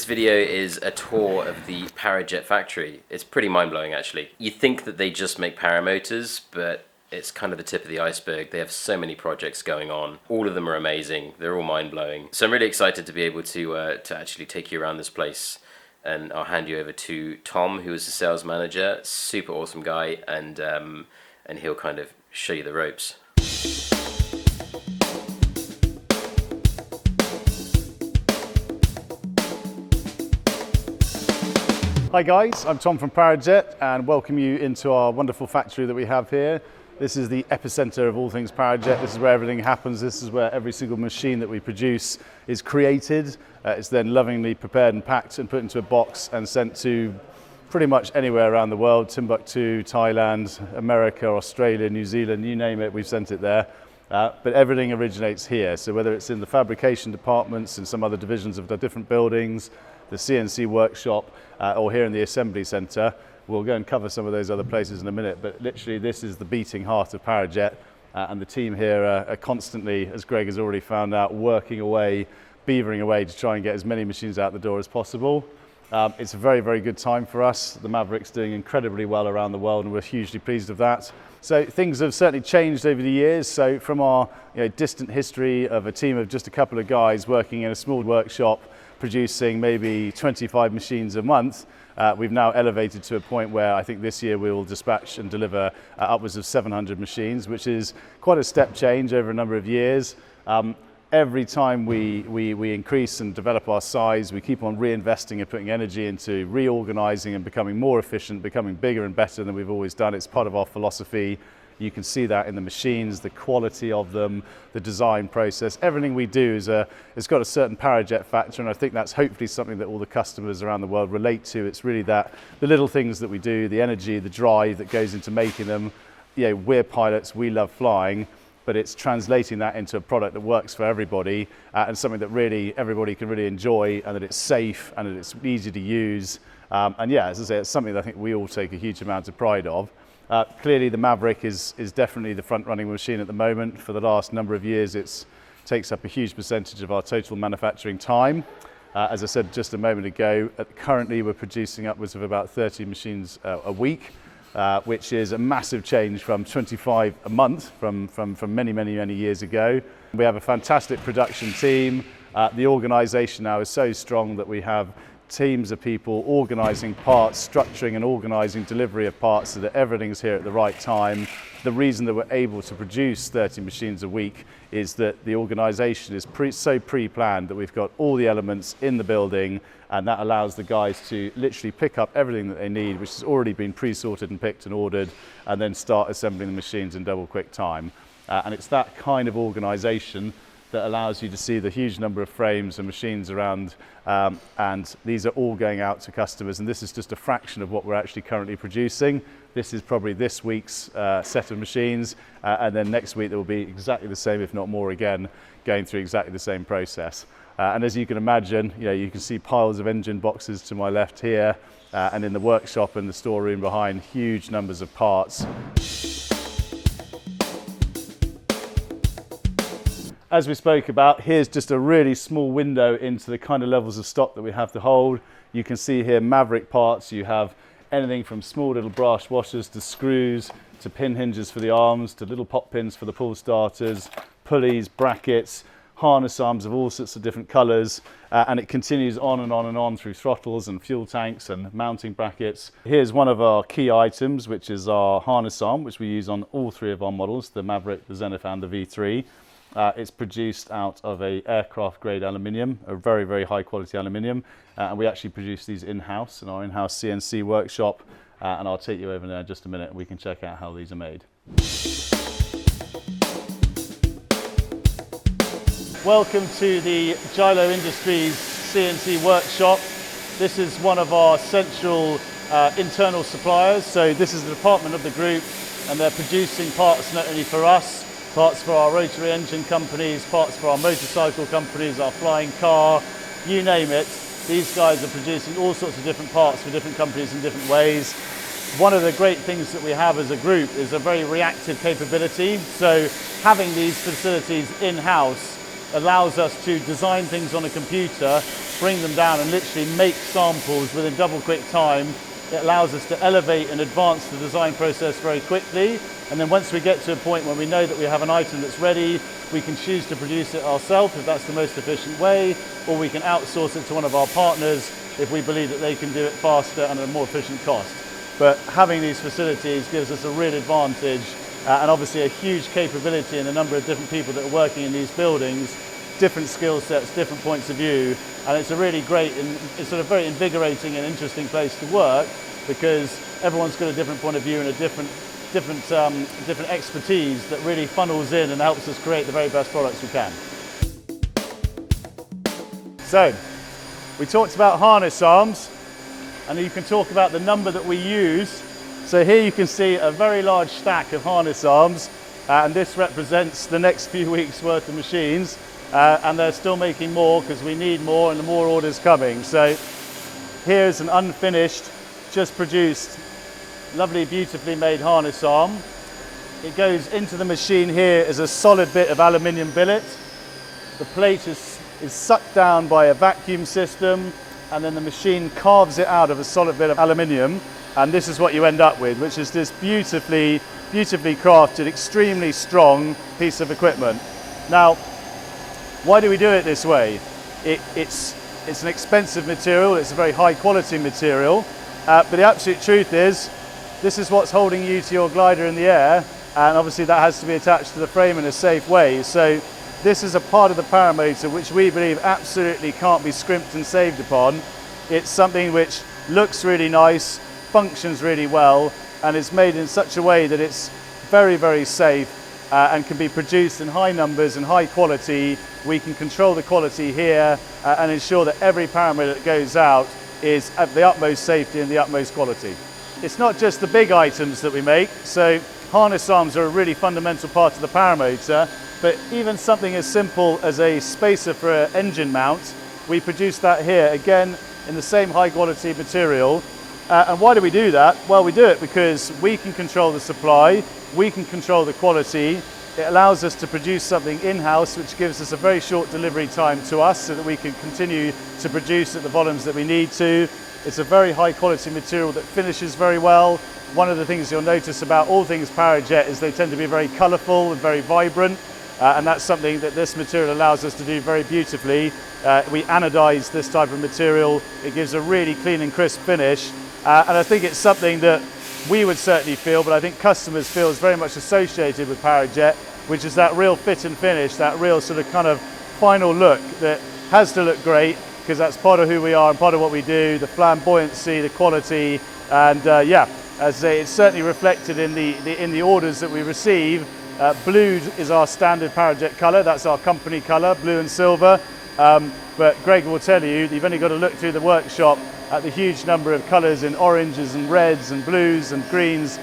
This video is a tour of the Parajet factory. It's pretty mind-blowing actually. You think that they just make paramotors, but it's kind of the tip of the iceberg. They have so many projects going on. All of them are amazing. They're all mind-blowing. So I'm really excited to be able to actually take you around this place. And I'll hand you over to Tom, who is the sales manager. Super awesome guy, and he'll kind of show you the ropes. Hi guys, I'm Tom from Parajet and welcome you into our wonderful factory that we have here. This is the epicenter of all things Parajet. This is where everything happens. This is where every single machine that we produce is created. It's then lovingly prepared and packed and put into a box and sent to pretty much anywhere around the world. Timbuktu, Thailand, America, Australia, New Zealand, you name it, we've sent it there. But everything originates here. So whether it's in the fabrication departments, in some other divisions of the different buildings, the CNC Workshop, or here in the assembly centre. We'll go and cover some of those other places in a minute, but literally this is the beating heart of Parajet, and the team here are constantly, as Greg has already found out, working away, beavering away to try and get as many machines out the door as possible. It's a very, very good time for us. The Maverick's doing incredibly well around the world and we're hugely pleased with that. So things have certainly changed over the years. So from our distant history of a team of just a couple of guys working in a small workshop, producing maybe 25 machines a month, we've now elevated to a point where I think this year we will dispatch and deliver upwards of 700 machines, which is quite a step change over a number of years. Every time we increase and develop our size, we keep on reinvesting and putting energy into reorganizing and becoming more efficient, becoming bigger and better than we've always done. It's part of our philosophy. You can see that in the machines, the quality of them, the design process. Everything we do it's got a certain Parajet factor, and I think that's hopefully something that all the customers around the world relate to. It's really that the little things that we do, the energy, the drive that goes into making them. We're pilots, we love flying, but it's translating that into a product that works for everybody and something that really everybody can really enjoy, and that it's safe and that it's easy to use. And yeah, as I say, it's something that I think we all take a huge amount of pride of. Clearly the Maverick is definitely the front-running machine at the moment. For the last number of years it takes up a huge percentage of our total manufacturing time. As I said just a moment ago, currently we're producing upwards of about 30 machines a week, which is a massive change from 25 a month from many years ago. We have a fantastic production team. The organisation now is so strong that we have teams of people organising parts, structuring and organising delivery of parts so that everything's here at the right time. The reason that we're able to produce 30 machines a week is that the organisation is so pre-planned that we've got all the elements in the building, and that allows the guys to literally pick up everything that they need, which has already been pre-sorted and picked and ordered, and then start assembling the machines in double quick time. And it's that kind of organisation that allows you to see the huge number of frames and machines around, and these are all going out to customers, and this is just a fraction of what we're actually currently producing. This is probably this week's set of machines, and then next week there will be exactly the same, if not more again, going through exactly the same process. And as you can imagine, you can see piles of engine boxes to my left here, and in the workshop and the storeroom behind, huge numbers of parts. As we spoke about, here's just a really small window into the kind of levels of stock that we have to hold. You can see here Maverick parts. You have anything from small little brass washers to screws to pin hinges for the arms to little pop pins for the pull starters, pulleys, brackets, harness arms of all sorts of different colours, and it continues on and on and on through throttles and fuel tanks and mounting brackets. Here's one of our key items, which is our harness arm, which we use on all three of our models, the Maverick, the Zenith and the V3. It's produced out of a aircraft grade aluminium, a very, very high quality aluminium, and we actually produce these in-house in our in-house CNC workshop, and I'll take you over there in just a minute and we can check out how these are made. Welcome to the Gilo Industries CNC Workshop. This is one of our central internal suppliers, so this is the department of the group, and they're producing parts not only for us, parts for our Rotary Engine companies, parts for our motorcycle companies, our flying car, you name it. These guys are producing all sorts of different parts for different companies in different ways. One of the great things that we have as a group is a very reactive capability. So having these facilities in-house allows us to design things on a computer bring them down and literally make samples within double quick time. It allows us to elevate and advance the design process very quickly. And then once we get to a point where we know that we have an item that's ready, we can choose to produce it ourselves if that's the most efficient way, or we can outsource it to one of our partners if we believe that they can do it faster and at a more efficient cost. But having these facilities gives us a real advantage and obviously a huge capability in a number of different people that are working in these buildings, different skill sets, different points of view, and it's a really great and it's sort of very invigorating and interesting place to work because everyone's got a different point of view and a different expertise that really funnels in and helps us create the very best products we can. So, we talked about harness arms, and you can talk about the number that we use. So here you can see a very large stack of harness arms, and this represents the next few weeks worth of machines, and they're still making more because we need more and the more orders coming. So here's an unfinished, just produced, lovely, beautifully made harness arm. It goes into the machine here as a solid bit of aluminium billet. The plate is sucked down by a vacuum system, and then the machine carves it out of a solid bit of aluminium, and this is what you end up with, which is this beautifully crafted, extremely strong piece of equipment. Now, why do we do it this way? It's an expensive material, it's a very high quality material, but the absolute truth is, this is what's holding you to your glider in the air, and obviously that has to be attached to the frame in a safe way. So this is a part of the Paramotor which we believe absolutely can't be scrimped and saved upon. It's something which looks really nice, functions really well, and is made in such a way that it's very, very safe and can be produced in high numbers and high quality. We can control the quality here and ensure that every Paramotor that goes out is at the utmost safety and the utmost quality. It's not just the big items that we make, so harness arms are a really fundamental part of the Paramotor, but even something as simple as a spacer for an engine mount, we produce that here, again, in the same high quality material. And why do we do that? Well, we do it because we can control the supply, we can control the quality. It allows us to produce something in-house, which gives us a very short delivery time to us so that we can continue to produce at the volumes that we need to. It's a very high quality material that finishes very well. One of the things you'll notice about all things Parajet is they tend to be very colourful and very vibrant, and that's something that this material allows us to do very beautifully. We anodise this type of material. It gives a really clean and crisp finish, and I think it's something that we would certainly feel, but I think customers feel is very much associated with Parajet, which is that real fit and finish, that real sort of kind of final look that has to look great, because that's part of who we are and part of what we do, the flamboyancy, the quality, and yeah, as I say, it's certainly reflected in the orders that we receive. Blue is our standard Parajet colour, that's our company colour, blue and silver, but Greg will tell you, you've only got to look through the workshop at the huge number of colours in oranges and reds and blues and greens.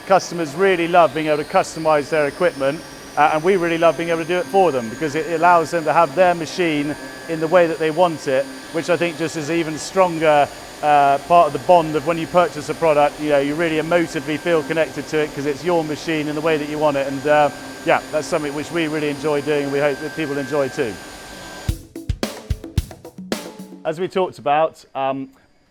Customers really love being able to customise their equipment, and we really love being able to do it for them because it allows them to have their machine in the way that they want it, which I think just is an even stronger part of the bond of when you purchase a product. You know, you really emotively feel connected to it because it's your machine in the way that you want it, and yeah, that's something which we really enjoy doing and we hope that people enjoy too. As we talked about,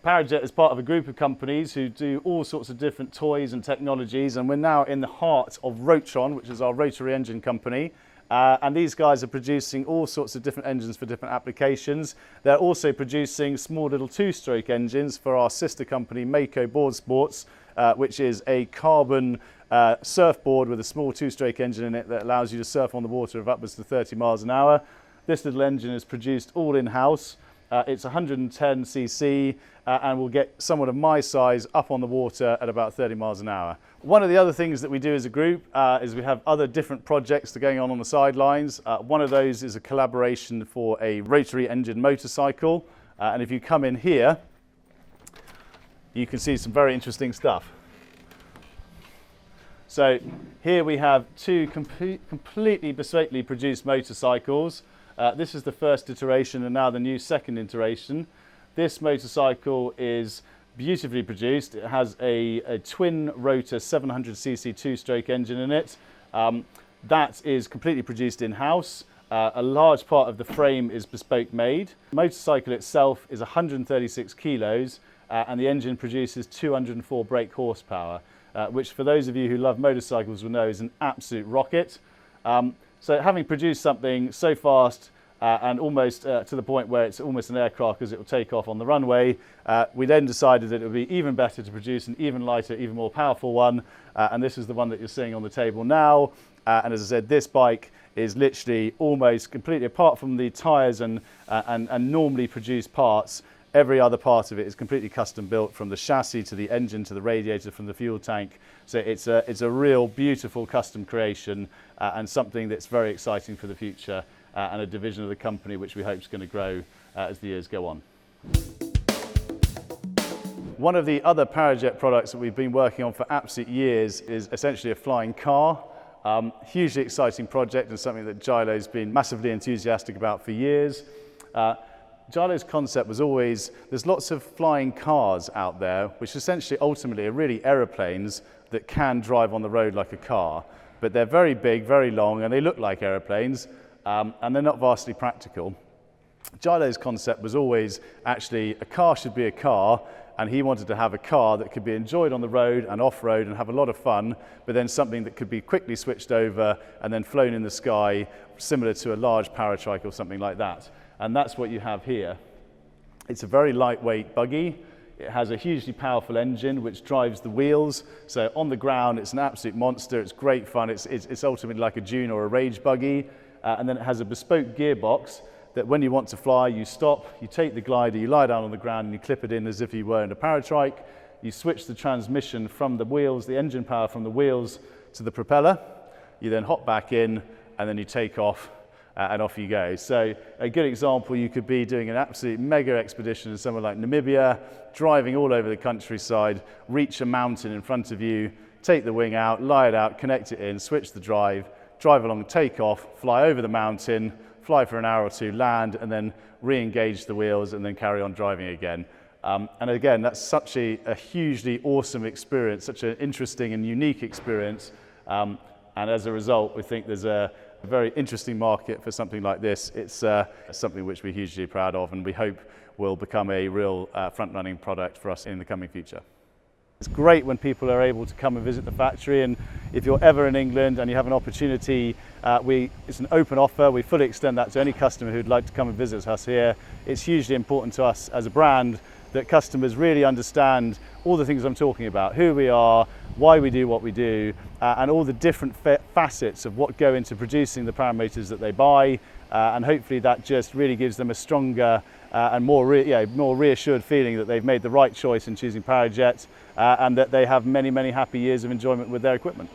Parajet is part of a group of companies who do all sorts of different toys and technologies, and we're now in the heart of Rotron, which is our Rotary Engine company. And these guys are producing all sorts of different engines for different applications. They're also producing small little two-stroke engines for our sister company, Mako Board Sports, which is a carbon surfboard with a small two-stroke engine in it that allows you to surf on the water of upwards to 30 miles an hour. This little engine is produced all in-house. It's 110cc and will get someone of my size up on the water at about 30 miles an hour. One of the other things that we do as a group is we have other different projects that are going on the sidelines. One of those is a collaboration for a rotary engine motorcycle. And if you come in here, you can see some very interesting stuff. So here we have two completely bespokely produced motorcycles. This is the first iteration and now the new second iteration. This motorcycle is beautifully produced. It has a twin rotor 700cc two-stroke engine in it. That is completely produced in-house. A large part of the frame is bespoke made. The motorcycle itself is 136 kilos and the engine produces 204 brake horsepower, which for those of you who love motorcycles will know is an absolute rocket. So having produced something so fast and almost to the point where it's almost an aircraft because it will take off on the runway, we then decided that it would be even better to produce an even lighter, even more powerful one, and this is the one that you're seeing on the table now. And as I said, this bike is literally almost completely, apart from the tyres and normally produced parts, every other part of it is completely custom built, from the chassis to the engine to the radiator, from the fuel tank. So it's a real beautiful custom creation and something that's very exciting for the future and a division of the company which we hope is going to grow as the years go on. One of the other Parajet products that we've been working on for absolute years is essentially a flying car. Hugely exciting project and something that Gilo's been massively enthusiastic about for years. Gilo's concept was always, there's lots of flying cars out there, which essentially ultimately are really aeroplanes that can drive on the road like a car, but they're very big, very long, and they look like aeroplanes, and they're not vastly practical. Gilo's concept was always actually a car should be a car, and he wanted to have a car that could be enjoyed on the road and off-road and have a lot of fun, but then something that could be quickly switched over and then flown in the sky, similar to a large paratrike or something like that. And that's what you have here. It's a very lightweight buggy. It has a hugely powerful engine which drives the wheels. So on the ground, it's an absolute monster. It's great fun. It's ultimately like a dune or a rage buggy. And then it has a bespoke gearbox that when you want to fly, you stop, you take the glider, you lie down on the ground and you clip it in as if you were in a paratrike. You switch the transmission from the wheels, the engine power from the wheels to the propeller. You then hop back in and then you take off and off you go. So a good example, you could be doing an absolute mega expedition in somewhere like Namibia, driving all over the countryside, reach a mountain in front of you, take the wing out, lie it out, connect it in, switch the drive along, take off, fly over the mountain, fly for an hour or two, land, and then re-engage the wheels and then carry on driving again. And again, that's such a hugely awesome experience, such an interesting and unique experience. And as a result, we think there's a very interesting market for something like this. It's something which we're hugely proud of and we hope will become a real front-running product for us in the coming future. It's great when people are able to come and visit the factory, and if you're ever in England and you have an opportunity, it's an open offer. We fully extend that to any customer who'd like to come and visit us here. It's hugely important to us as a brand that customers really understand all the things I'm talking about, who we are, why we do what we do, and all the different facets of what go into producing the paramotors that they buy, and hopefully that just really gives them a stronger and more reassured feeling that they've made the right choice in choosing Parajet, and that they have many, many happy years of enjoyment with their equipment.